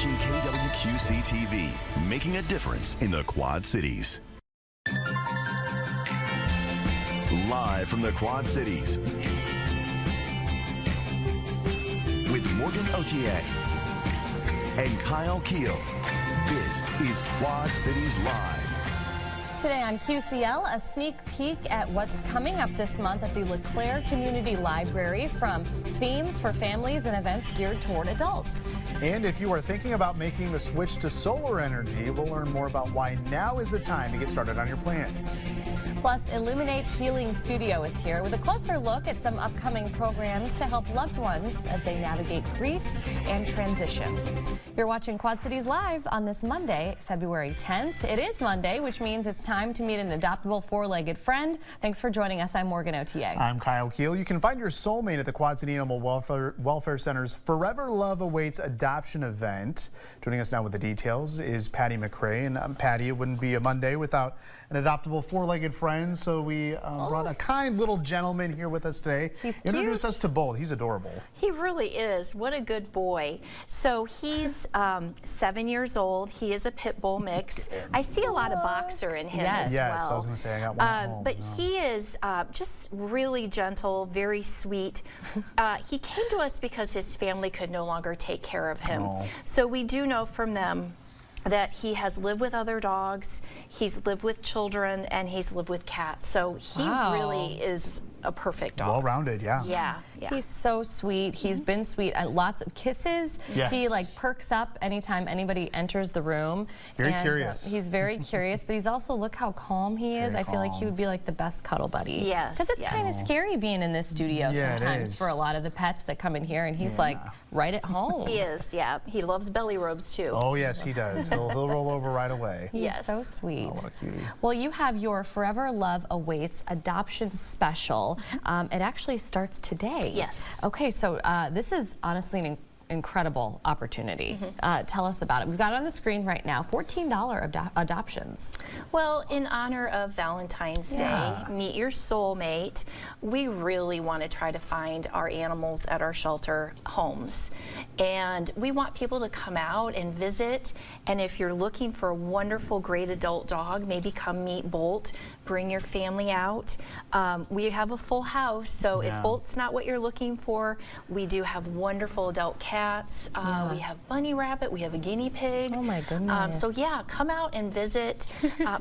watching KWQC TV, making a difference in the Quad Cities. Live from the Quad Cities, with Morgan Otier and Kyle Keel, this is Quad Cities Live. Today on QCL, a sneak peek at what's coming up this month at the LeClaire Community Library, from themes for families and events geared toward adults. And if you are thinking about making the switch to solar energy, we'll learn more about why now is the time to get started on your plans. Plus, Illuminate Healing Studio is here with a closer look at some upcoming programs to help loved ones as they navigate grief and transition. You're watching Quad Cities Live on this Monday, February 10th. It is Monday, which means it's time to meet an adoptable four-legged friend. Thanks for joining us. I'm Morgan Otier. I'm Kyle Keel. You can find your soulmate at the Quad City Animal Welfare Center's Forever Love Awaits adoption event. Joining us now with the details is Patty McRae. And Patty, it wouldn't be a Monday without an adoptable four-legged friend. So we brought a kind little gentleman here with us today. He's Introduce cute. us to Bolt. He's adorable. He really is. What a good boy. So he's 7 years old. He is a pit bull mix. I see a lot of boxer in him as well. Yes, I was going to say I got one at home. But he is just really gentle, very sweet. He came to us because his family could no longer take care of him. Oh. So we do know from them that he has lived with other dogs, he's lived with children, and he's lived with cats. So he really is a perfect dog. Well-rounded, yeah. Yeah. He's so sweet. He's been sweet. Lots of kisses. Yes. He like perks up anytime anybody enters the room. Very curious. He's very curious, but he's also, look how calm he is. Very I feel like he calm. would be like the best cuddle buddy. Yes, Because it's kind of scary being in this studio Yeah, it sometimes is. for a lot of the pets that come in here, and he's like right at home. He is, yeah. He loves belly rubs too. Oh, yes, he does. He'll roll over right away. He's Yes. so sweet. Oh, what a cutie. Well, you have your Forever Love Awaits adoption special. It actually starts today. Yes. Okay, so this is honestly an incredible opportunity. Tell us about it. We've got it on the screen right now. $14 adoptions. Well, in honor of Valentine's Day, meet your soulmate, we really want to try to find our animals at our shelter homes. And we want people to come out and visit. And if you're looking for a wonderful, great adult dog, maybe come meet Bolt. Bring your family out. We have a full house, so if Bolt's not what you're looking for, we do have wonderful adult cats. We have bunny rabbit, we have a guinea pig. Oh my goodness. So yeah, come out and visit,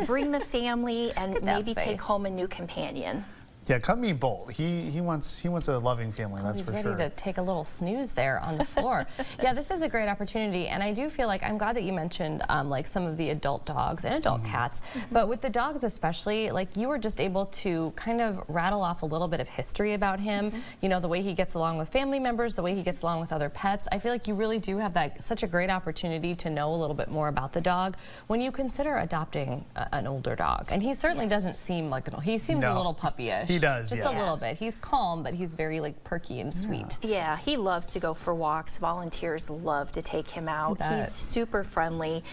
bring the family, and maybe take home a new companion. Yeah, come meet Bolt. He wants a loving family, that's for sure. He's ready to take a little snooze there on the floor. Yeah, this is a great opportunity, and I do feel like, I'm glad that you mentioned like some of the adult dogs and adult cats, but with the dogs especially, like you were just able to kind of rattle off a little bit of history about him, you know, the way he gets along with family members, the way he gets along with other pets. I feel like you really do have such a great opportunity to know a little bit more about the dog when you consider adopting an older dog. And he certainly doesn't seem like he seems a little puppyish. He does, just a little bit. He's calm, but he's very like perky and sweet. Yeah, he loves to go for walks. Volunteers love to take him out. He's super friendly.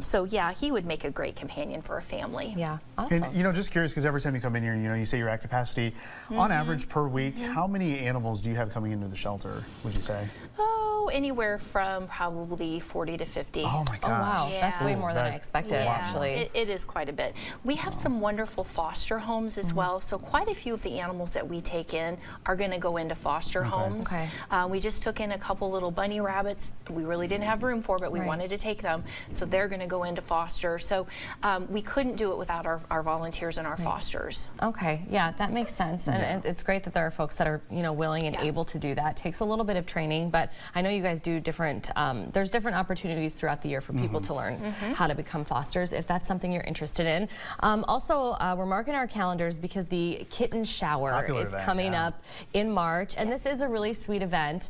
So yeah, he would make a great companion for a family. Yeah, awesome. And you know, just curious, because every time you come in here, you know, you say you're at capacity. On average per week, how many animals do you have coming into the shelter, would you say? Oh, anywhere from probably 40 to 50. Oh my gosh. Oh wow, that's way more than I That- expected, actually. It is quite a bit. We have some wonderful foster homes as well, so quite a few of the animals that we take in are going to go into foster homes. Okay. We just took in a couple little bunny rabbits we really didn't have room for, but we wanted to take them, so they're going to go into foster. So we couldn't do it without our volunteers and our fosters. Okay, yeah, that makes sense, and it's great that there are folks that are, you know, willing and able to do that. It takes a little bit of training, but I know you guys do different, there's different opportunities throughout the year for people to learn how to become fosters, if that's something you're interested in. Also, we're marking our calendars because the kitten shower is coming up in March, and this is a really sweet event,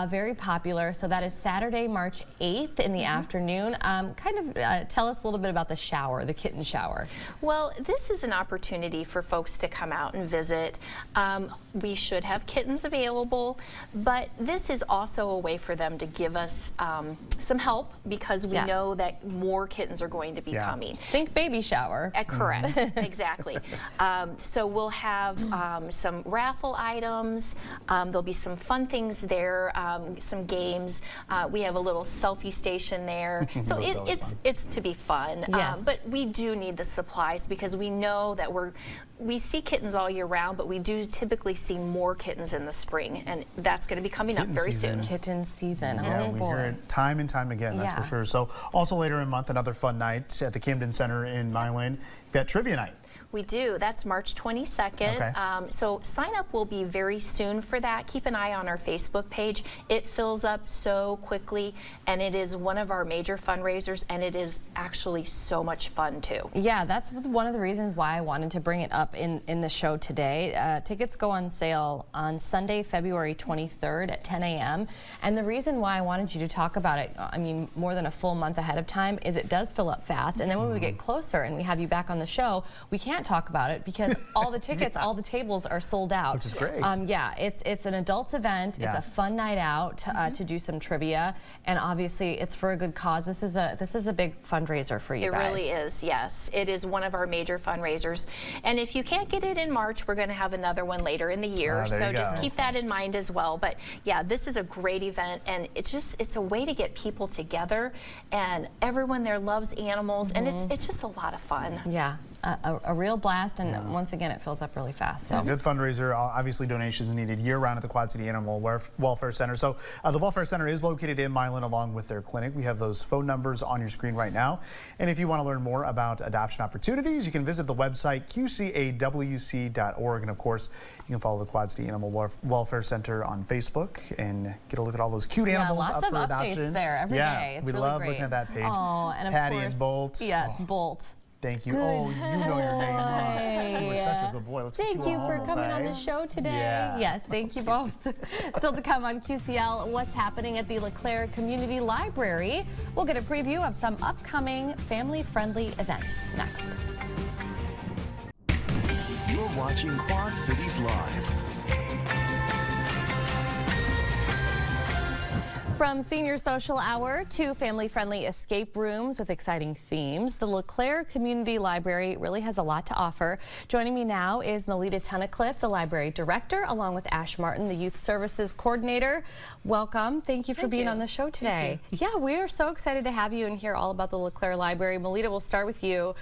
very popular. So that is Saturday, March 8th in the afternoon. Tell us a little bit about the shower, the kitten shower. Well, this is an opportunity for folks to come out and visit. We should have kittens available, but this is also a way for them to give us some help, because we know that more kittens are going to be coming. Think baby shower. Correct, exactly. So we'll have have some raffle items. There'll be some fun things there, some games. We have a little selfie station there. So it's to be fun. Yes. But we do need the supplies because we know that we see kittens all year round, but we do typically see more kittens in the spring, and that's going to be coming up very soon. Kitten season. Yeah, Oh we boy. hear it time and time again, that's for sure. So also later in the month, another fun night at the Camden Center in Milan. You've got Trivia Night. We do. That's March 22nd. Okay. So sign up will be very soon for that. Keep an eye on our Facebook page. It fills up so quickly, and it is one of our major fundraisers, and it is actually so much fun too. Yeah, that's one of the reasons why I wanted to bring it up in the show today. Tickets go on sale on Sunday, February 23rd at 10 a.m. And the reason why I wanted you to talk about it, I mean, more than a full month ahead of time, is it does fill up fast. And then when we get closer and we have you back on the show, we can't talk about it because all the tickets, all the tables are sold out. Which is great. Yeah, it's an adults event. Yeah. It's a fun night out to do some trivia, and obviously it's for a good cause. This is a big fundraiser for you It guys. really is, yes. It is one of our major fundraisers. And if you can't get it in March, we're going to have another one later in the year. There So you just go. keep that in mind as well. But yeah, this is a great event, and it's a way to get people together, and everyone there loves animals, and it's just a lot of fun. Yeah, a real blast, and once again, it fills up really fast. So. Good fundraiser. Obviously, donations needed year-round at the Quad City Animal Welfare Center. So the Welfare Center is located in Milan along with their clinic. We have those phone numbers on your screen right now. And if you want to learn more about adoption opportunities, you can visit the website qcawc.org. And of course, you can follow the Quad City Animal Welfare Center on Facebook and get a look at all those cute animals lots up of for updates adoption. there every day. It's we really love great. looking at that page. Oh, and of Patty course, and Bolt. Yes, Oh, Bolt. thank you. Oh, you know your name. Huh? You were such a good boy. Let's get Thank you you a for home, coming on okay? the show today. Yeah. Yes, thank you both. Still to come on QCL, what's happening at the LeClaire Community Library. We'll get a preview of some upcoming family-friendly events next. You're watching Quad Cities Live. From senior social hour to family-friendly escape rooms with exciting themes, the LeClaire Community Library really has a lot to offer. Joining me now is Melita Tunnicliffe, the library director, along with Ash Martin, the youth services coordinator. Welcome. Thank you for being on the show today. Yeah, we are so excited to have you and hear all about the LeClaire Library. Melita, we'll start with you.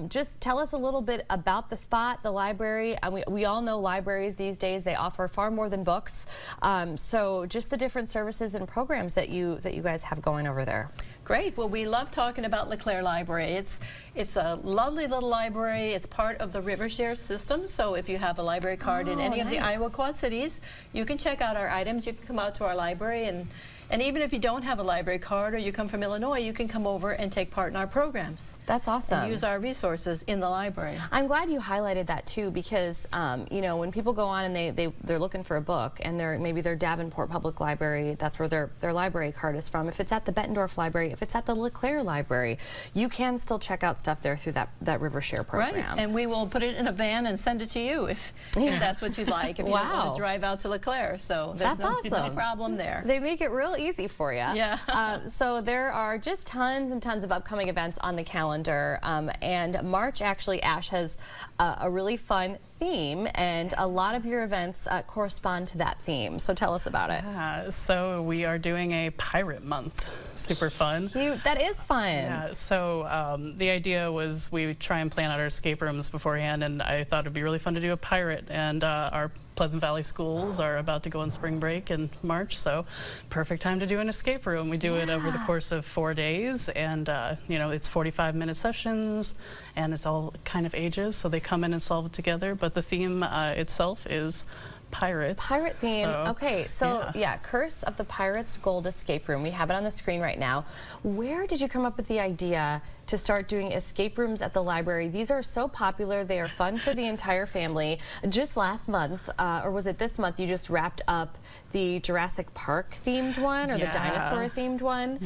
Just tell us a little bit about the spot, the library. We all know libraries these days, they offer far more than books. So just the different services and programs that you guys have going over there. Great. Well, we love talking about LeClaire Library. It's a lovely little library. It's part of the RiverShare system. So if you have a library card in any of the Iowa Quad Cities, you can check out our items. You can come out to our library, and even if you don't have a library card or you come from Illinois, you can come over and take part in our programs. That's awesome. And use our resources in the library. I'm glad you highlighted that too, because you know, when people go on and they're looking for a book, and maybe their Davenport Public Library, that's where their library card is from. If it's at the Bettendorf Library, if it's at the LeClaire Library, you can still check out stuff there through that RiverShare program. Right, and we will put it in a van and send it to you if that's what you'd like. If you don't want to drive out to LeClaire, so there's no problem there. They make it real easy for you. Yeah. So there are just tons and tons of upcoming events on the calendar, and March actually, Ash, has a really fun theme, and a lot of your events correspond to that theme. So tell us about it. So we are doing a pirate month. Super fun. Cute. That is fun. Yeah, so the idea was we would try and plan out our escape rooms beforehand, and I thought it'd be really fun to do a pirate, and our Pleasant Valley schools are about to go on spring break in March, so perfect time to do an escape room. We do it over the course of 4 days, and you know, it's 45-minute sessions, and it's all kind of ages, so they come in and solve it together. But the theme itself is pirates. Pirate theme. Okay, so yeah, Curse of the Pirates Gold Escape Room. We have it on the screen right now. Where did you come up with the idea to start doing escape rooms at the library? These are so popular. They are fun for the entire family. Just last month, or was it this month, you just wrapped up the Jurassic Park themed one, or the dinosaur themed one.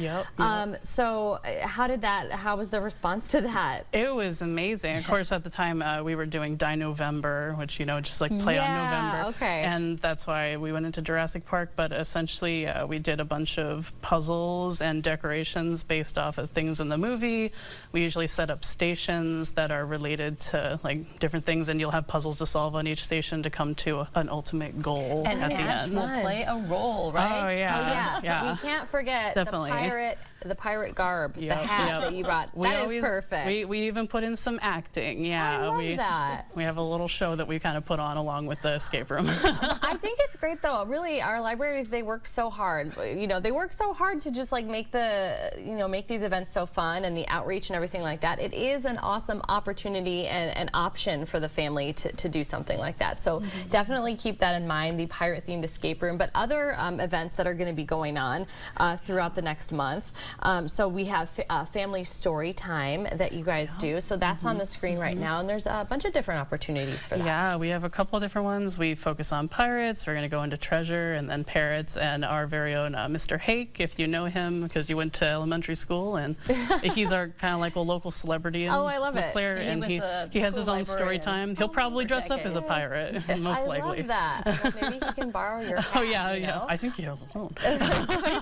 So how was the response to that? It was amazing. Of course, at the time we were doing Dinovember, which, you know, just like play on November. Okay. And that's why we went into Jurassic Park, but essentially we did a bunch of puzzles and decorations based off of things in the movie, we usually set up stations that are related to like different things, and you'll have puzzles to solve on each station to come to an ultimate goal And at the Ash end. will play a role, right? Oh yeah, Yeah, we can't forget Definitely. the pirate garb, the Yep, hat yep. that you brought. We That is always, perfect. We even put in some acting. Yeah, I love we that. we have a little show that we kind of put on along with the escape room. I think it's great though. Really, our libraries, they work so hard. You know, they work so hard to just like make make these events so fun and the outreach and everything like that. It is an awesome opportunity and an option for the family to do something like that. So definitely keep that in mind, the pirate themed escape room, but other events that are going to be going on throughout the next month. So we have family story time that you guys do. So that's on the screen right now, and there's a bunch of different opportunities for that. Yeah, we have a couple of different ones. We focus on pirates. We're going to go into treasure and then parrots, and our very own Mr. Hake, if you know him because you went to elementary school, and he's our kind of like a local celebrity in Oh, I love it. LeClaire, He and was a he has school his own story librarian. time. He'll probably for dress up as a decades. pirate, most likely. I love that. Well, maybe he can borrow your hat, Oh yeah, you yeah. know? I think he has his own.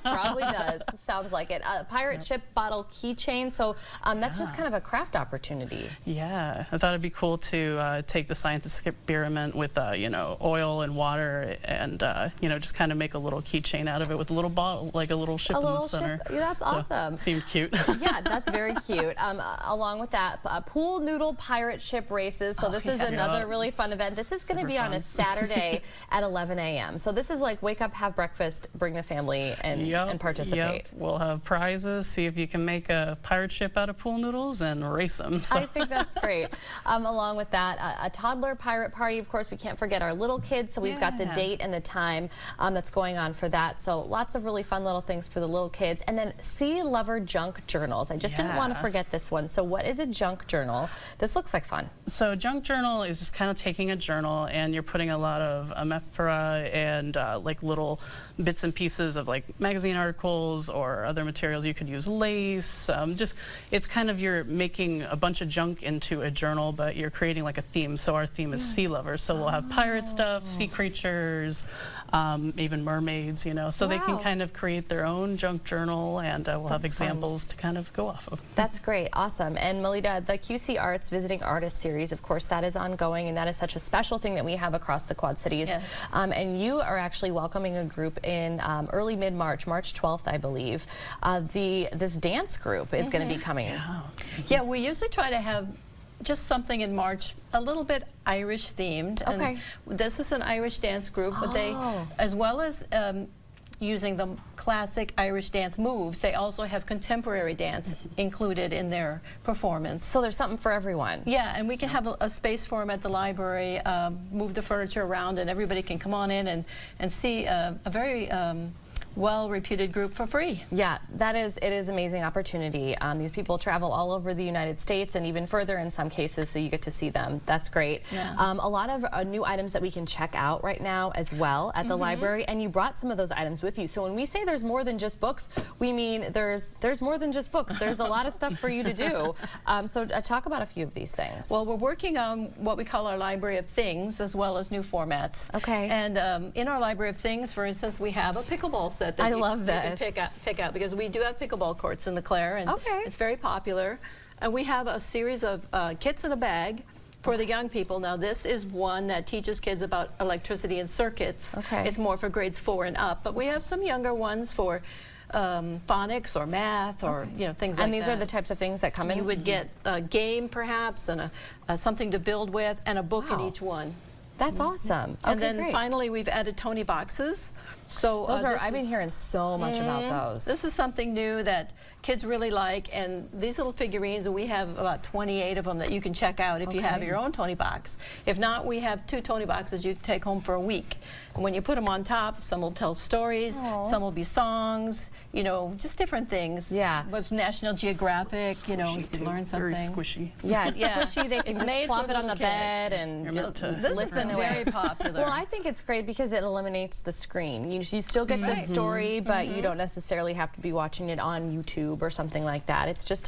Probably does. Sounds like it. Pirate ship bottle keychain. So that's just kind of a craft opportunity. Yeah, I thought it'd be cool to take the science experiment with oil and water, and just kind of make a little keychain out of it with a little bottle, like a little ship A in the little center. ship. Yeah, that's awesome. Seemed cute. Yeah, that's very cute. Along with that, pool noodle pirate ship races. So this is another really fun event. This is going to Super be on a fun. Saturday at 11 a.m. So this is like wake up, have breakfast, bring the family, and participate. Yep. We'll have prizes. See if you can make a pirate ship out of pool noodles and race them. So. I think that's great. Along with that, a toddler pirate party. Of course, we can't forget our little kids. So we've got the Yeah. date and the time that's going on for that. So lots of really fun little things for the little kids. And then Sea Lover junk journals. I just didn't want to Yeah. forget this one. So what is a junk journal? This looks like fun. So junk journal is just kind of taking a journal and you're putting a lot of emephora and like little bits and pieces of like magazine articles or other materials. You could use lace. It's kind of you're making a bunch of junk into a journal, but you're creating like a theme. So our theme is sea lovers. So we'll have pirate stuff, sea creatures, even mermaids, so they can Wow. kind of create their own junk journal, and we'll have examples to kind of go off of. That's great. Awesome. And Melita, the QC Arts Visiting Artist Series, of course, that is ongoing, and that is such a special thing that we have across the Quad Cities. Yes. And you are actually welcoming a group in early mid-March, March 12th, I believe. This dance group is going to be coming. Yeah, we usually try to have just something in March, a little bit Irish themed. Okay. And this is an Irish dance group, but they, as well as using the classic Irish dance moves, they also have contemporary dance included in their performance. So there's something for everyone. Yeah, and we can have a space for them at the library, move the furniture around, and everybody can come on in and see a very well-reputed group for free. Yeah, it is amazing opportunity. These people travel all over the United States and even further in some cases, so you get to see them. That's great. Yeah. A lot of new items that we can check out right now as well at the library, and you brought some of those items with you. So when we say there's more than just books, we mean there's more than just books. There's a lot of stuff for you to do. So talk about a few of these things. Well, we're working on what we call our Library of Things, as well as new formats. Okay. And in our Library of Things, for instance, we have a pickleball set that I you love can this. pick out, because we do have pickleball courts in LeClaire, and Okay. it's very popular. And we have a series of kits in a bag for the young people. Now, this is one that teaches kids about electricity and circuits. Okay. It's more for grades 4 and up, but we have some younger ones for phonics or math or things like that. And these are the types of things that come in? You would get a game perhaps and something to build with and a book in Wow. each one. That's awesome. And Okay, then great. finally we've added Tony boxes. So Those are, this I've been is- hearing so much about those. This is something new that kids really like, and these little figurines, and we have about 28 of them that you can check out if you have Okay. your own Tony box. If not, we have 2 Tony boxes you can take home for a week. And when you put them on top, some will tell stories, some will be songs, just different things. Yeah. Was National Geographic, you can learn something. Very squishy. Yeah, it's Yeah. squishy. They can It's just made plop for it on the little kids. bed and You're just meant to This has listen been away. very popular. Well, I think it's great because it eliminates the screen. You still get the story, but you don't necessarily have to be watching it on YouTube or something like that. It's just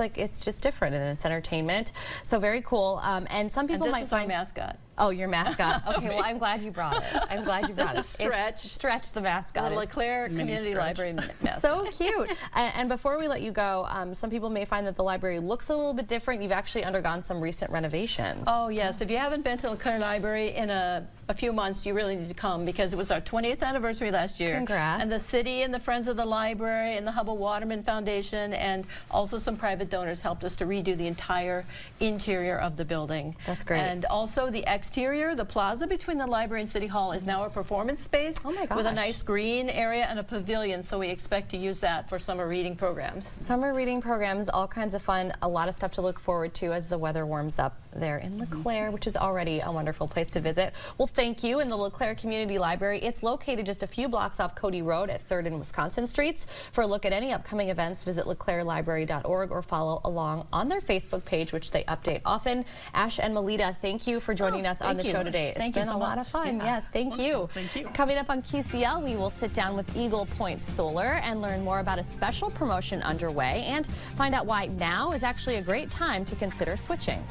different and it's entertainment. So very cool. And some And people this might is our find mascot. Oh, your mascot. Okay, well, I'm glad you brought it. I'm glad you brought This it. is Stretch. It's Stretch, the mascot. The is LeClaire Community Stretch. Library mascot. so cute. And before we let you go, some people may find that the library looks a little bit different. You've actually undergone some recent renovations. Oh yes, if you haven't been to LeClaire Library in a few months, you really need to come because it was our 20th anniversary last year. Congrats. And the city and the Friends of the Library and the Hubble Waterman Foundation and also some private donors helped us to redo the entire interior of the building. That's great. And also the exterior, the plaza between the library and City Hall is now a performance space Oh my with a gosh. nice green area and a pavilion, so we expect to use that for summer reading programs. Summer reading programs, all kinds of fun, a lot of stuff to look forward to as the weather warms up there in LeClaire, which is already a wonderful place to visit. Well, thank you. In the LeClaire Community Library, it's located just a few blocks off Cody Road at 3rd and Wisconsin Streets. For a look at any upcoming events, visit leclairelibrary.org or follow along on their Facebook page, which they update often. Ash and Melita, thank you for joining us on the thank show you. today. Thank It's you been so a lot much. of fun. Yeah. Yes, thank you. Thank you. Coming up on QCL, we will sit down with Eagle Point Solar and learn more about a special promotion underway and find out why now is actually a great time to consider switching.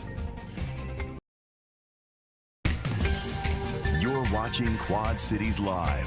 You're watching Quad Cities Live.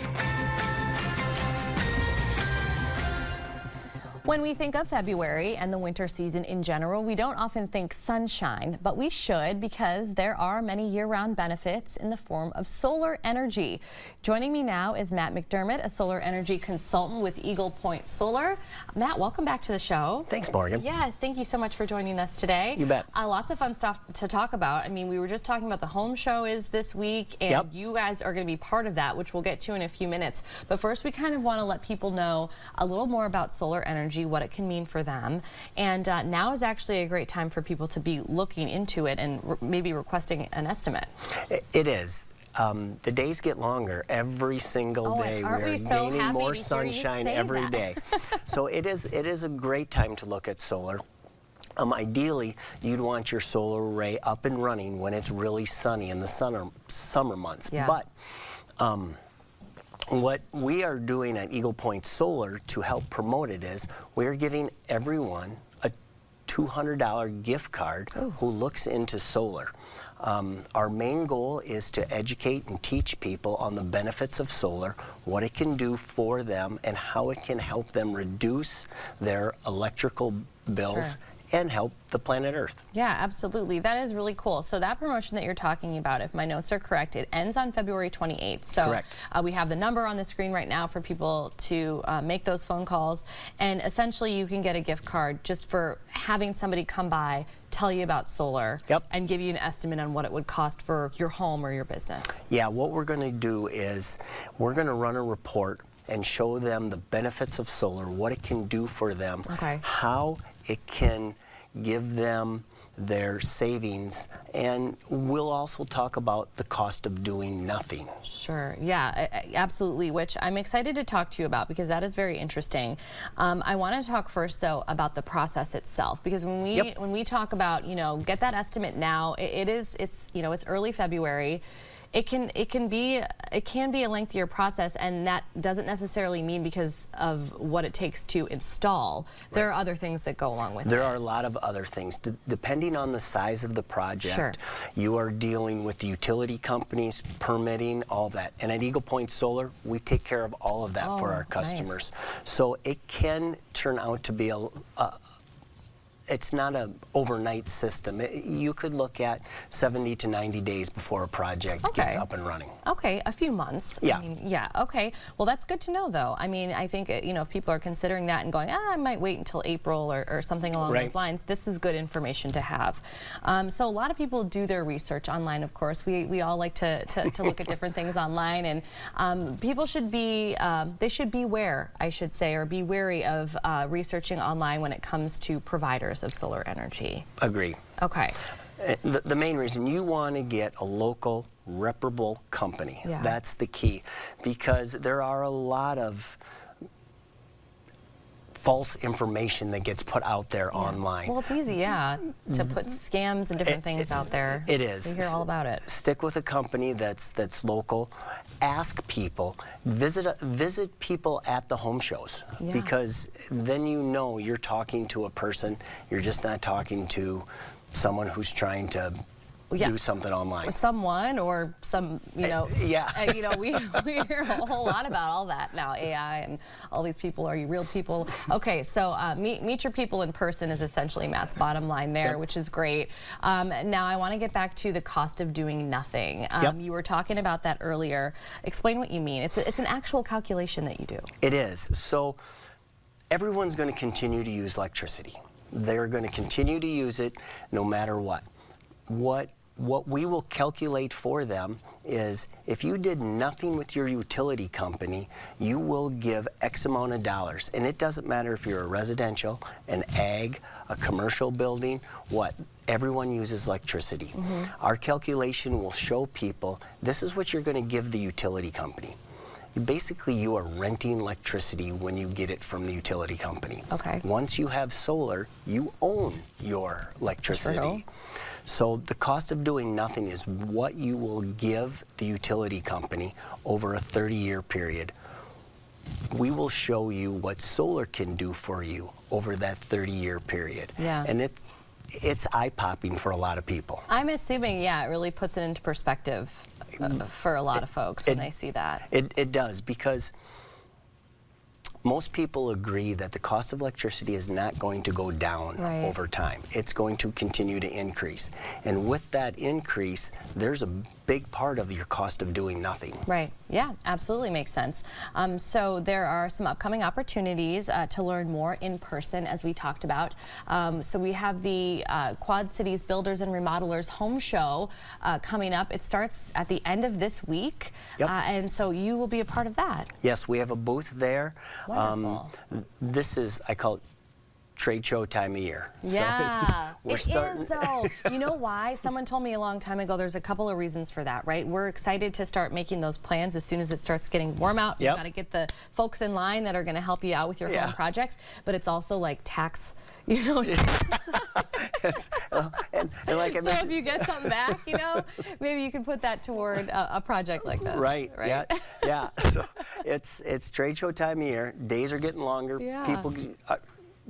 When we think of February and the winter season in general, we don't often think sunshine, but we should because there are many year-round benefits in the form of solar energy. Joining me now is Matt McDermott, a solar energy consultant with Eagle Point Solar. Matt, welcome back to the show. Thanks, Morgan. Yes, thank you so much for joining us today. You bet. Lots of fun stuff to talk about. I mean, we were just talking about the home show is this week, and Yep. you guys are going to be part of that, which we'll get to in a few minutes. But first, we kind of want to let people know a little more about solar energy, what it can mean for them. And now is actually a great time for people to be looking into it and maybe requesting an estimate. It is. The days get longer every single Oh, day. aren't We're we so gaining happy more to hear you sunshine say every that? day. So it is a great time to look at solar. Ideally, you'd want your solar array up and running when it's really sunny in the summer months. Yeah. But what we are doing at Eagle Point Solar to help promote it is we're giving everyone a $200 gift card who looks into solar. Our main goal is to educate and teach people on the benefits of solar, what it can do for them, and how it can help them reduce their electrical bills Sure. and help the planet Earth. Yeah, absolutely. That is really cool. So that promotion that you're talking about, if my notes are correct, it ends on February 28th. So Correct. We have the number on the screen right now for people to make those phone calls. And essentially you can get a gift card just for having somebody come by, tell you about solar, Yep. and give you an estimate on what it would cost for your home or your business. Yeah, what we're going to do is we're going to run a report and show them the benefits of solar, what it can do for them, Okay. how it can give them their savings, and we'll also talk about the cost of doing nothing. Sure. Yeah, absolutely, which I'm excited to talk to you about because that is very interesting. I want to talk first, though, about the process itself, because when we Yep. when we talk about, get that estimate now, it's early February. It can be a lengthier process, and that doesn't necessarily mean because of what it takes to install. There are other things that go along with it. There are a lot of other things. Depending on the size of the project, Sure. you are dealing with the utility companies, permitting, all that. And at Eagle Point Solar, we take care of all of that for Oh, our nice. customers. So it can turn out to be it's not an overnight system. You could look at 70 to 90 days before a project gets Okay. up and running. Okay, a few months. Yeah. I mean, yeah, okay. Well, that's good to know, though. I mean, I think, if people are considering that and going, I might wait until April or something along Right. those lines, this is good information to have. So a lot of people do their research online, of course. We all like to look at different things online, and people should be, they should beware, I should say, or be wary of researching online when it comes to providers of solar energy. Agree. Okay. The main reason you want to get a local, reputable company. Yeah. That's the key, because there are a lot of false information that gets put out there online. Well, it's easy, yeah, to put scams and different things out there. It is. We hear all about it. Stick with a company that's local. Ask people. Visit people at the home shows, Yeah. because then you're talking to a person. You're just not talking to someone who's trying to do something online. Someone or some, we hear a whole lot about all that now, AI and all these people. Are you real people? Okay, so meet your people in person is essentially Matt's bottom line there, which is great. Now I want to get back to the cost of doing nothing. You were talking about that earlier. Explain what you mean. It's an actual calculation that you do. It is. So everyone's going to continue to use electricity. They're going to continue to use it no matter what. What we will calculate for them is if you did nothing with your utility company, you will give X amount of dollars. And it doesn't matter if you're a residential, an ag, a commercial building, what. Everyone uses electricity. Our calculation will show people this is what you're going to give the utility company. Basically, you are renting electricity when you get it from the utility company. Okay. Once you have solar, you own your electricity. True. So the cost of doing nothing is what you will give the utility company over a 30-year period. We will show you what solar can do for you over that 30-year period. Yeah. And it's eye-popping for a lot of people. I'm assuming, it really puts it into perspective for a lot of folks when they see that. It does, because most people agree that the cost of electricity is not going to go down over time. It's going to continue to increase. And with that increase, there's a big part of your cost of doing nothing. Right. Yeah, absolutely makes sense. So there are some upcoming opportunities to learn more in person, as we talked about. So we have the Quad Cities Builders and Remodelers Home Show coming up. It starts at the end of this week. And so you will be a part of that. Yes, we have a booth there. Wonderful. This is, I call it trade show time of year. Yeah, so it is though. You know why? Someone told me a long time ago there's a couple of reasons for that, right? We're excited to start making those plans as soon as it starts getting warm out. You've got to get the folks in line that are going to help you out with your home projects, but it's also like tax, and like I mentioned, so if you get something back, maybe you can put that toward a project like this. Right. Yeah. So it's trade show time of year. Days are getting longer. People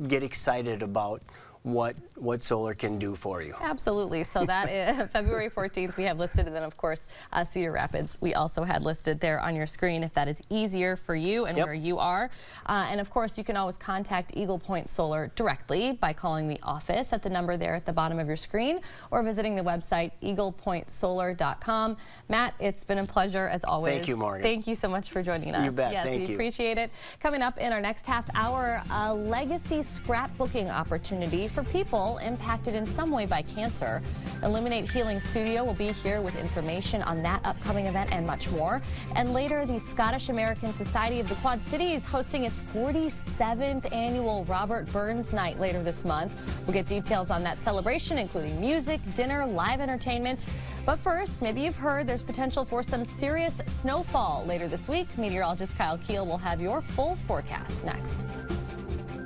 get excited about what solar can do for you. Absolutely. So that is February 14th we have listed, and then of course Cedar Rapids we also had listed there on your screen if that is easier for you and where you are. And of course you can always contact Eagle Point Solar directly by calling the office at the number there at the bottom of your screen or visiting the website eaglepointsolar.com. Matt, it's been a pleasure as always. Thank you, Morgan. Thank you so much for joining us. You bet. Yes, Thank we you. appreciate it. Coming up in our next half hour, a legacy scrapbooking opportunity for people impacted in some way by cancer. Illuminate Healing Studio will be here with information on that upcoming event and much more. And later, the Scottish American Society of the Quad Cities hosting its 47th annual Robert Burns Night later this month. We'll get details on that celebration, including music, dinner, live entertainment. But first, maybe you've heard there's potential for some serious snowfall later this week. Meteorologist Kyle Keel will have your full forecast next.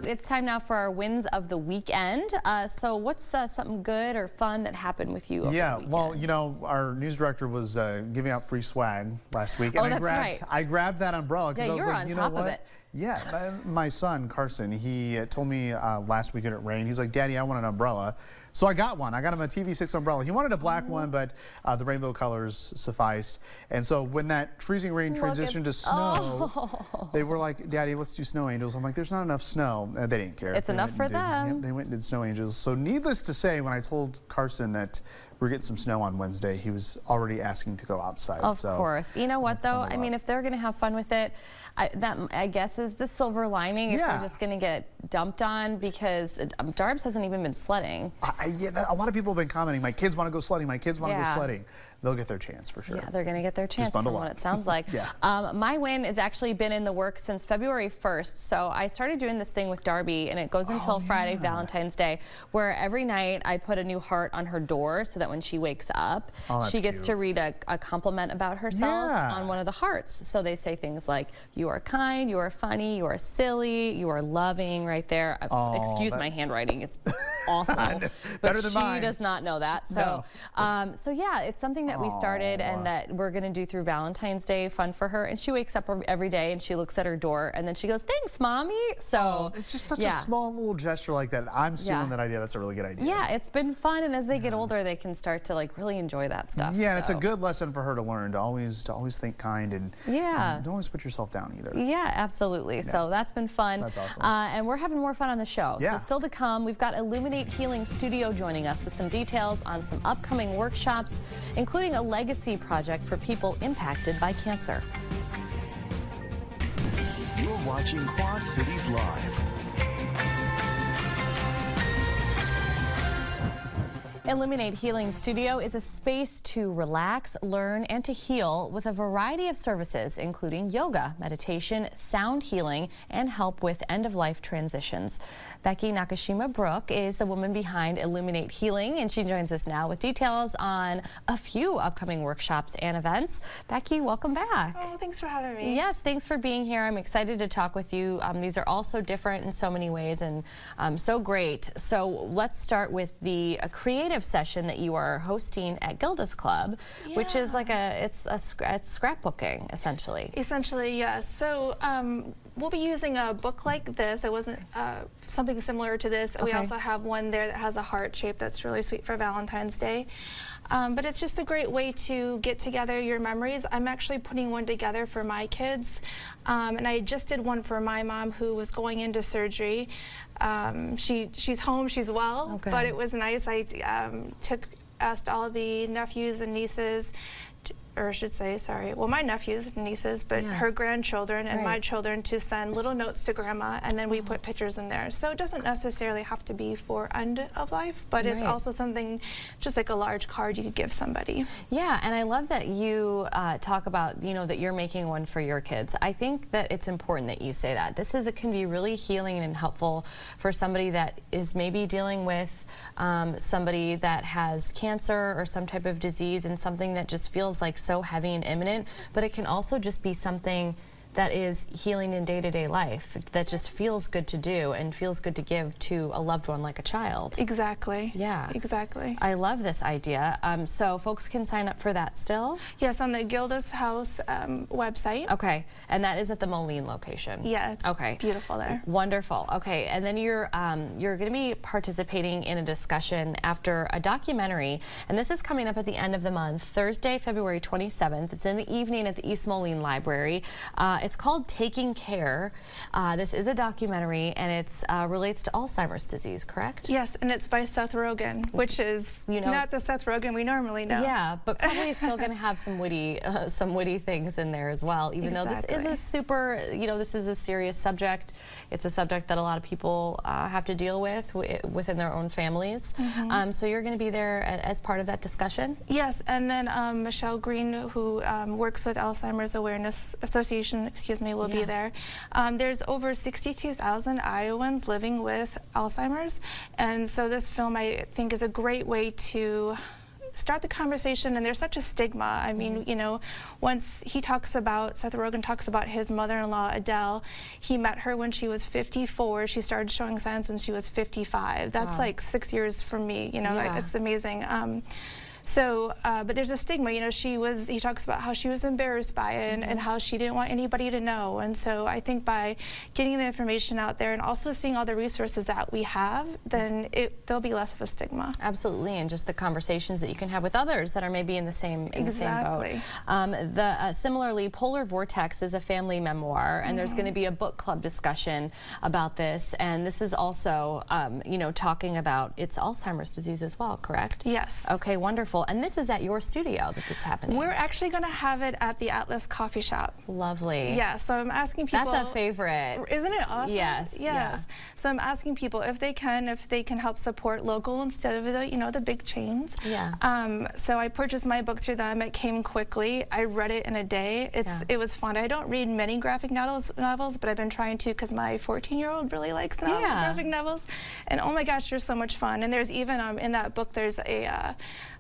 It's time now for our wins of the weekend. So what's something good or fun that happened with you over the weekend? Well, our news director was giving out free swag last week. And I grabbed that umbrella because I was like, you know what? Yeah, my son, Carson, he told me last weekend it rained. He's like, Daddy, I want an umbrella. So I got one. I got him a TV6 umbrella. He wanted a black one, but the rainbow colors sufficed. And so when that freezing rain transitioned to snow, they were like, Daddy, let's do snow angels. I'm like, there's not enough snow. They didn't care. It's enough for them. Yep, they went and did snow angels. So needless to say, when I told Carson that we're getting some snow on Wednesday, he was already asking to go outside. Of course. You know what, though? I mean, if they're going to have fun with it, that I guess is the silver lining if they're just going to get dumped on, because Darbs hasn't even been sledding. A lot of people have been commenting, my kids want to go sledding, my kids want to go sledding. They'll get their chance for sure. Yeah, they're going to get their chance from what it sounds like. My win has actually been in the works since February 1st. So I started doing this thing with Darby, and it goes until Friday, Valentine's Day, where every night I put a new heart on her door so that when she wakes up, she gets to read a compliment about herself on one of the hearts. So they say things like, you are kind, you are funny, you are silly, you are loving, right there. Excuse my handwriting. It's awful. Better But than she mine. does not know that. So, so yeah, it's something that we started Aw. and that we're going to do through Valentine's Day, fun for her. And she wakes up every day and she looks at her door and then she goes, "Thanks, Mommy." So It's just such yeah. a small little gesture like that. I'm stealing Yeah. that idea. That's a really good idea. Yeah, it's been fun, and as they get older, they can start to like really enjoy that stuff. Yeah, and it's a so. good lesson for her to learn to always think kind and Yeah. don't always put yourself down either. Yeah, absolutely. So that's been fun. That's awesome. And we're having more fun on the show. Yeah. So still to come, we've got Illuminate Healing Studio joining us with some details on some upcoming workshops, including a legacy project for people impacted by cancer. You're watching Quad Cities Live. Illuminate Healing Studio is a space to relax, learn, and to heal with a variety of services, including yoga, meditation, sound healing, and help with end-of-life transitions. Becky Nakashima-Brooke is the woman behind Illuminate Healing, and she joins us now with details on a few upcoming workshops and events. Becky, welcome back. Oh, thanks for having me. Yes, thanks for being here. I'm excited to talk with you. These are all so different in so many ways and so great. So let's start with the creative session that you are hosting at Gilda's Club, which is like it's scrapbooking essentially. Essentially, yes. So we'll be using a book like this. It wasn't something similar to this. We Okay. also have one there that has a heart shape that's really sweet for Valentine's Day. But it's just a great way to get together your memories. I'm actually putting one together for my kids. And I just did one for my mom who was going into surgery. She's home, she's well, Okay. but it was nice. I asked all the nephews and nieces, or I should say, sorry, well, my nephews and nieces, but Yeah. her grandchildren and my Right. children to send little notes to grandma, and then we put pictures in there. So it doesn't necessarily have to be for end of life, but it's Right. also something just like a large card you could give somebody. Yeah, and I love that you talk about, that you're making one for your kids. I think that it's important that you say that. It can be really healing and helpful for somebody that is maybe dealing with somebody that has cancer or some type of disease and something that just feels like so heavy and imminent, but it can also just be something that is healing in day-to-day life that just feels good to do and feels good to give to a loved one like a child. Exactly. Yeah. Exactly. I love this idea. So folks can sign up for that still? Yes, on the Gilda's House website. Okay, and that is at the Moline location? Yeah, it's Okay. beautiful there. Wonderful. Okay, and then you're going to be participating in a discussion after a documentary, and this is coming up at the end of the month, Thursday, February 27th. It's in the evening at the East Moline Library. It's called Taking Care. This is a documentary, and it relates to Alzheimer's disease, correct? Yes, and it's by Seth Rogen, which is not the Seth Rogen we normally know. Yeah, but probably still going to have some witty things in there as well. Even though this is a super, this is a serious subject. It's a subject that a lot of people have to deal with within their own families. So you're going to be there as part of that discussion. Yes, and then Michelle Green, who works with Alzheimer's Awareness Association, will be there. There's over 62,000 Iowans living with Alzheimer's, and so this film, I think, is a great way to start the conversation. And there's such a stigma. I mean, once Seth Rogen talks about his mother-in-law, Adele. He met her when she was 54. She started showing signs when she was 55. That's like 6 years from me. Like, it's amazing. But there's a stigma, he talks about how she was embarrassed by it and how she didn't want anybody to know. And so I think by getting the information out there and also seeing all the resources that we have, then there'll be less of a stigma. Absolutely, and just the conversations that you can have with others that are maybe in the same boat. Exactly. Similarly, Polar Vortex is a family memoir, and there's going to be a book club discussion about this. And this is also, talking about it's Alzheimer's disease as well, correct? Yes. Okay, wonderful. And this is at your studio that it's happening. We're actually going to have it at the Atlas Coffee Shop. Lovely. Yeah, so I'm asking people. That's a favorite. Isn't it awesome? Yes. Yeah. So I'm asking people if they can help support local instead of the big chains. Yeah. So I purchased my book through them. It came quickly. I read it in a day. It was fun. I don't read many graphic novels, but I've been trying to because my 14-year-old really likes graphic novels. And oh my gosh, they're so much fun. And there's even in that book there's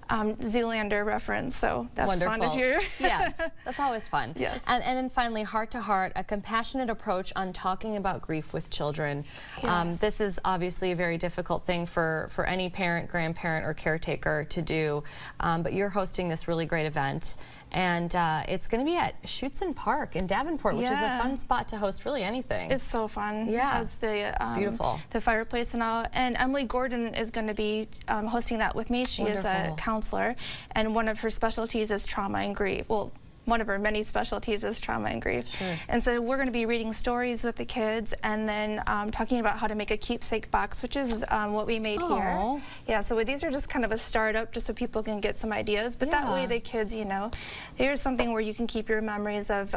Zoolander reference, so that's Wonderful. fun if you're... Yes, that's always fun. Yes. And then finally, Heart to Heart, a compassionate approach on talking about grief with children. Yes. This is obviously a very difficult thing for any parent, grandparent, or caretaker to do, but you're hosting this really great event. And it's going to be at Schuetzen Park in Davenport, which is a fun spot to host really anything. It's so fun. Yeah. It has the, beautiful. The fireplace and all. And Emily Gordon is going to be hosting that with me. She is a Wonderful. counselor, and one of her specialties is trauma and grief. Well, one of her many specialties is trauma and grief. Sure. And so we're going to be reading stories with the kids and then talking about how to make a keepsake box, which is what we made Aw. here. Yeah, so these are just kind of a startup just so people can get some ideas. But that way Yeah. the kids, you know, here's something where you can keep your memories of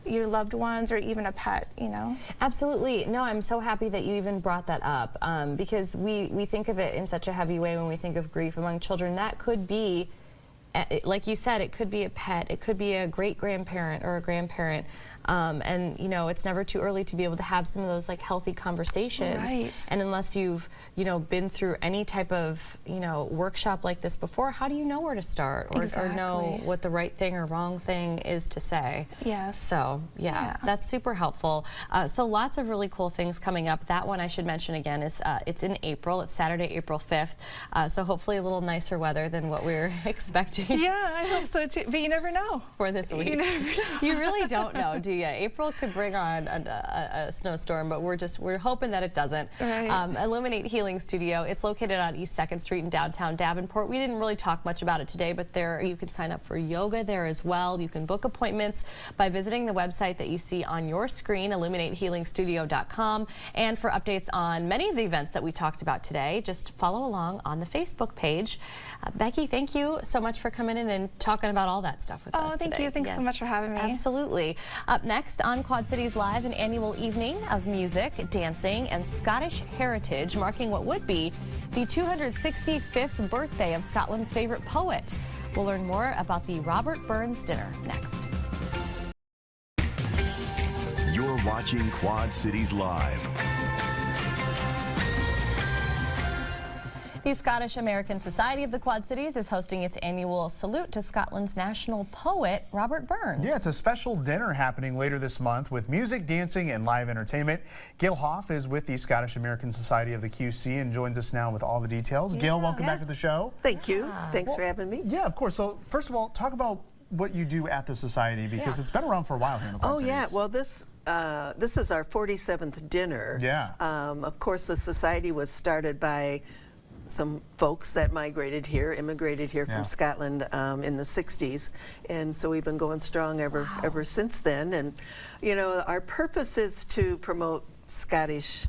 your loved ones or even a pet, you know. Absolutely. No, I'm so happy that you even brought that up because we think of it in such a heavy way when we think of grief among children. That could be, like you said, it could be a pet, it could be a great-grandparent or a grandparent, and you know, it's never too early to be able to have some of those like healthy conversations. Right. And unless you've, you know, been through any type of, you know, workshop like this before, how do you know where to start or know Exactly. what the right thing or wrong thing is to say? Yes. So yeah, that's super helpful. So lots of really cool things coming up. That one I should mention again is it's in April. It's Saturday, April 5th. So hopefully a little nicer weather than what we're expecting. Yeah, I hope so too. But you never know. For this week. You never know. You really don't know, do you? April could bring on a snowstorm, but we're hoping that it doesn't. Right. Illuminate Healing Studio. It's located on East 2nd Street in downtown Davenport. We didn't really talk much about it today, but there you can sign up for yoga there as well. You can book appointments by visiting the website that you see on your screen, illuminatehealingstudio.com. And for updates on many of the events that we talked about today, just follow along on the Facebook page. Becky, thank you so much for coming in and talking about all that stuff with us Oh, thank today. you. Thanks so much for having me. Absolutely. Up next on Quad Cities Live, an annual evening of music, dancing, and Scottish heritage, marking what would be the 265th birthday of Scotland's favorite poet. We'll learn more about the Robert Burns dinner next. You're watching Quad Cities Live. The Scottish American Society of the Quad Cities is hosting its annual salute to Scotland's national poet, Robert Burns. Yeah, it's a special dinner happening later this month with music, dancing, and live entertainment. Gail Hoff is with the Scottish American Society of the QC and joins us now with all the details. Gail, welcome back to the show. Thank you. Thanks for having me. Yeah, of course. So first of all, talk about what you do at the Society because it's been around for a while here in the Quad Cities. Yeah. Well, this is our 47th dinner. Yeah. Of course, the Society was started by some folks that immigrated here from Scotland in the 60s, and so we've been going strong ever since then. And you know, our purpose is to promote Scottish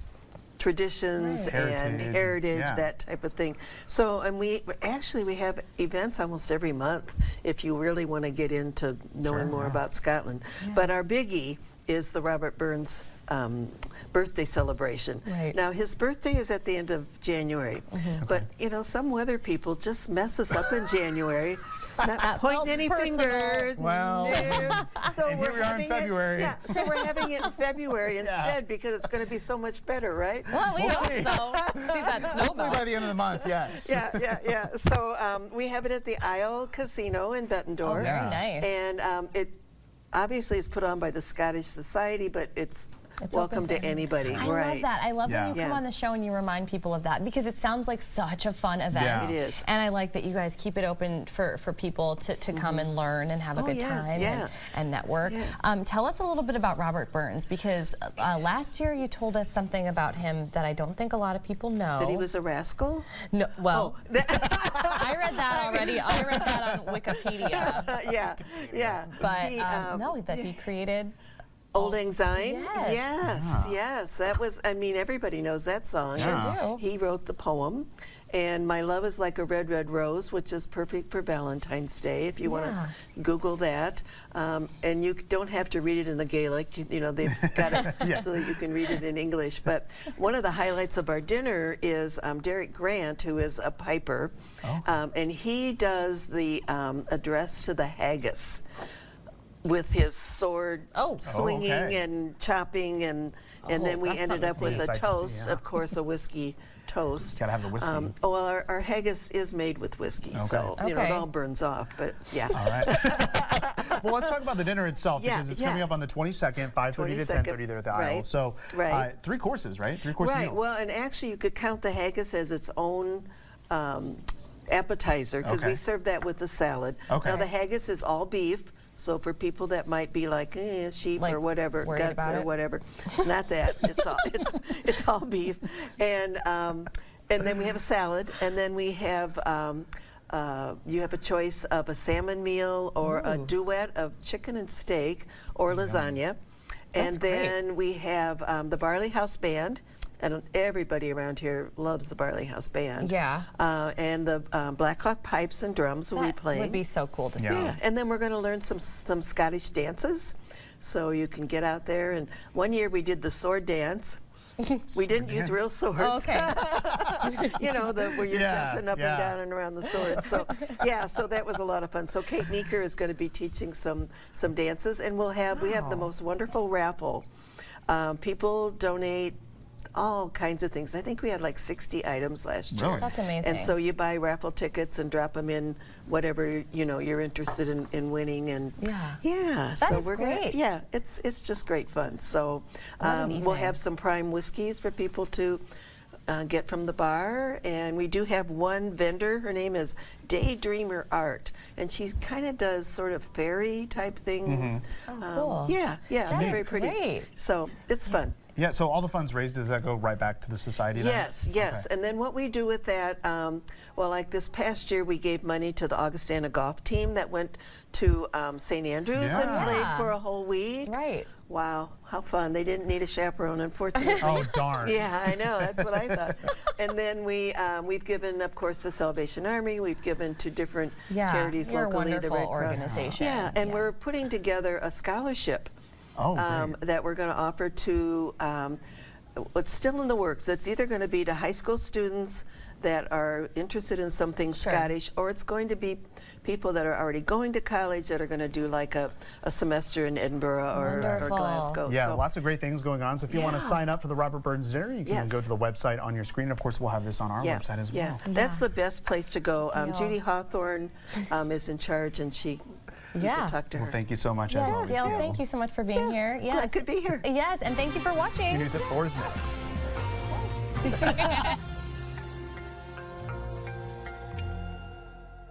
traditions and heritage, that type of thing. So, and we have events almost every month if you really want to get into knowing more about Scotland. But our biggie is the Robert Burns birthday celebration. Right. Now, his birthday is at the end of January, but you know, some weather people just mess us up in January. Not pointing any fingers. Well, no. So and here we are in February. So we're having it in February instead because it's going to be so much better, right? Well, we hope so. See that Hopefully snowball. by the end of the month, yes. Yeah. So we have it at the Isle Casino in Bettendorf. Oh, very nice. And it obviously is put on by the Scottish Society, but it's welcome open to anybody. I right. love that. I love when you come Yeah. on the show and you remind people of that because it sounds like such a fun event. Yeah. It is. And I like that you guys keep it open for people to come and learn and have a Oh, good yeah, time yeah. and network. Yeah. Tell us a little bit about Robert Burns because last year you told us something about him that I don't think a lot of people know. That he was a rascal? No, well, Oh. I read that already. I read that on Wikipedia. yeah. But He, no, that he created. Old Lang Syne? Yes. Yes. That was, I mean, everybody knows that song. Sure do. He wrote the poem. And My Love is Like a Red, Red Rose, which is perfect for Valentine's Day, if you want to Google that. And you don't have to read it in the Gaelic. You know, they've got it so that you can read it in English. But one of the highlights of our dinner is Derek Grant, who is a piper. And he does the address to the haggis. with his sword swinging okay. and chopping, and then we that's ended something up to with see. a Sight to see, toast, yeah. of course, a whiskey toast. Gotta have the whiskey. Well, our haggis is made with whiskey, so you know, it Okay. all burns off, but yeah. All right. Well, let's talk about the dinner itself Yeah, because it's yeah. coming up on the 22nd, 5:30 to 22nd, 10:30 there at the Isle. right, So right. 3 courses, right? 3-course Right. meal. Well, and actually, you could count the haggis as its own appetizer because Okay. we serve that with the salad. Okay. Now, the haggis is all beef. So for people that might be like sheep Like, or whatever, worried guts about or it? whatever, it's not that. It's all beef, and then we have a salad, and then we have you have a choice of a salmon meal or a duet of chicken and steak or lasagna, and then we have the Barley House Band. And everybody around here loves the Barley House Band. Yeah. And the Black Hawk Pipes and Drums will be That playing. would be so cool to see. Yeah, and then we're going to learn some Scottish dances, so you can get out there. And one year we did the sword dance. We didn't use real swords. Oh, okay. You know, where you're Yeah, jumping up yeah. and down and around the sword. So yeah, so that was a lot of fun. So Kate Meeker is going to be teaching some dances, and we have the most wonderful raffle. People donate all kinds of things. I think we had like 60 items last year. Really? That's amazing. And so you buy raffle tickets and drop them in whatever you're interested in winning, and That so is we're great. gonna it's just great fun. So What an we'll evening. have some prime whiskeys for people to get from the bar, and we do have one vendor. Her name is Daydreamer Art, and she kind of does sort of fairy type things. cool. Yeah, That they're is very pretty. great. So it's fun. Yeah, so all the funds raised, does that go right back to the society then? Yes, yes. Okay. And then what we do with that, well, like this past year, we gave money to the Augustana golf team that went to St. Andrews and Yeah. played for a whole week. Right. Wow, how fun. They didn't need a chaperone, unfortunately. Oh, darn. Yeah, I know. That's what I thought. And then we've given, of course, the Salvation Army. We've given to different charities you're locally. a the wonderful Red Cross. organization. Yeah, and we're putting together a scholarship that we're going to offer to. It's still in the works. It's either going to be to high school students that are interested in something Scottish, or it's going to be people that are already going to college that are going to do like a semester in Edinburgh or Glasgow. Yeah, So- lots of great things going on. So if you want to sign up for the Robert Burns Dinner, you can Yes. go to the website on your screen. Of course, we'll have this on our website as well. Yeah, that's the best place to go. Judy Hawthorne is in charge, and you can talk to her. Well, thank you so much, Yes, as always, Gail, Gail. thank you so much for being here. Yes. Glad I could be here. Yes, and thank you for watching. News at 4 is next.